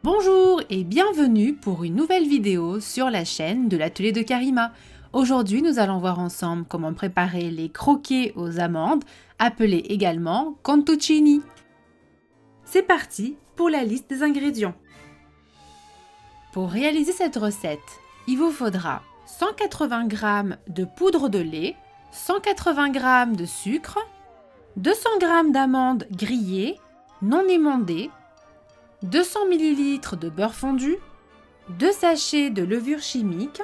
Bonjour et bienvenue pour une nouvelle vidéo sur la chaîne de l'atelier de Karima. Aujourd'hui, nous allons voir ensemble comment préparer les croquets aux amandes, appelés également cantuccini. C'est parti pour la liste des ingrédients. Pour réaliser cette recette, il vous faudra 180 g de poudre de lait, 180 g de sucre, 200 g d'amandes grillées, non émondées, 200 ml de beurre fondu, 2 sachets de levure chimique,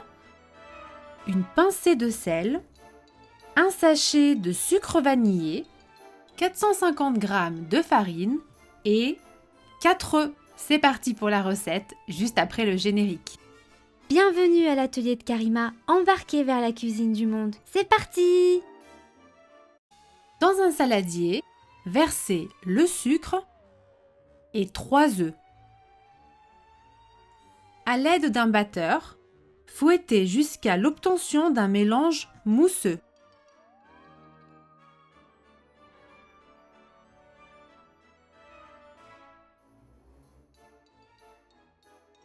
une pincée de sel, un sachet de sucre vanillé, 450 g de farine et 4 œufs. C'est parti pour la recette, juste après le générique. Bienvenue à l'atelier de Karima, embarquez vers la cuisine du monde. C'est parti! Dans un saladier, versez le sucre et 3 œufs. À l'aide d'un batteur, fouettez jusqu'à l'obtention d'un mélange mousseux.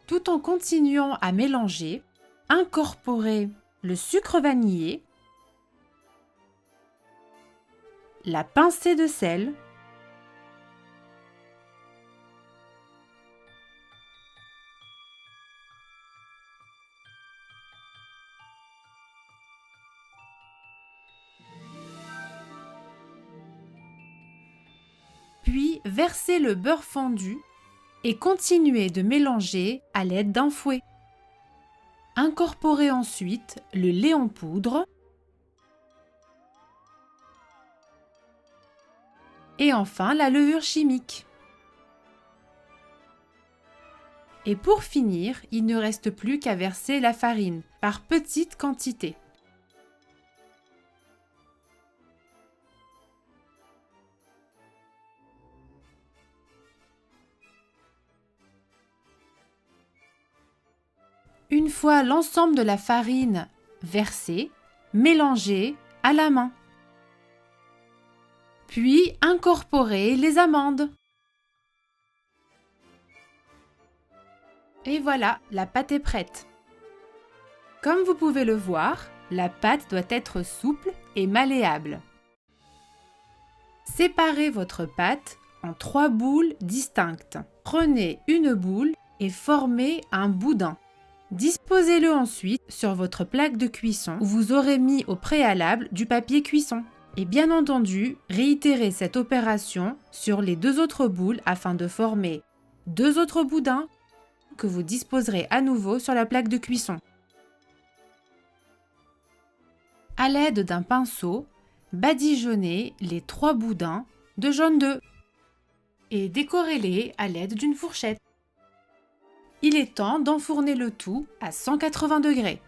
Tout en continuant à mélanger, incorporez le sucre vanillé, la pincée de sel, puis versez le beurre fondu et continuez de mélanger à l'aide d'un fouet. Incorporez ensuite le lait en poudre et enfin la levure chimique. Et pour finir, il ne reste plus qu'à verser la farine par petites quantités. Une fois l'ensemble de la farine versée, mélangez à la main. Puis incorporez les amandes. Et voilà, la pâte est prête. Comme vous pouvez le voir, la pâte doit être souple et malléable. Séparez votre pâte en 3 boules distinctes. Prenez une boule et formez un boudin. Disposez-le ensuite sur votre plaque de cuisson où vous aurez mis au préalable du papier cuisson. Et bien entendu, réitérez cette opération sur les 2 autres boules afin de former 2 autres boudins que vous disposerez à nouveau sur la plaque de cuisson. À l'aide d'un pinceau, badigeonnez les 3 boudins de jaune d'œuf et décorez-les à l'aide d'une fourchette. Il est temps d'enfourner le tout à 180 degrés.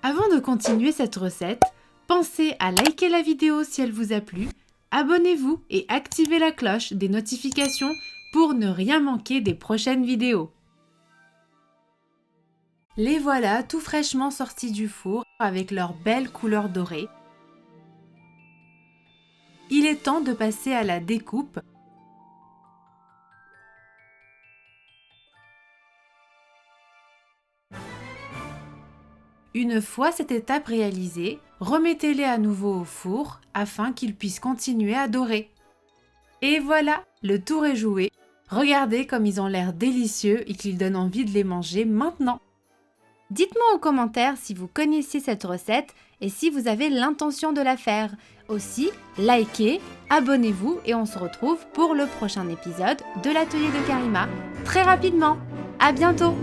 Avant de continuer cette recette, pensez à liker la vidéo si elle vous a plu, abonnez-vous et activez la cloche des notifications pour ne rien manquer des prochaines vidéos. Les voilà tout fraîchement sortis du four avec leur belle couleur dorée. Il est temps de passer à la découpe. Une fois cette étape réalisée, remettez-les à nouveau au four afin qu'ils puissent continuer à dorer. Et voilà, le tour est joué. Regardez comme ils ont l'air délicieux et qu'ils donnent envie de les manger maintenant. Dites-moi en commentaire si vous connaissiez cette recette et si vous avez l'intention de la faire. Aussi, likez, abonnez-vous et on se retrouve pour le prochain épisode de l'atelier de Karima très rapidement. À bientôt!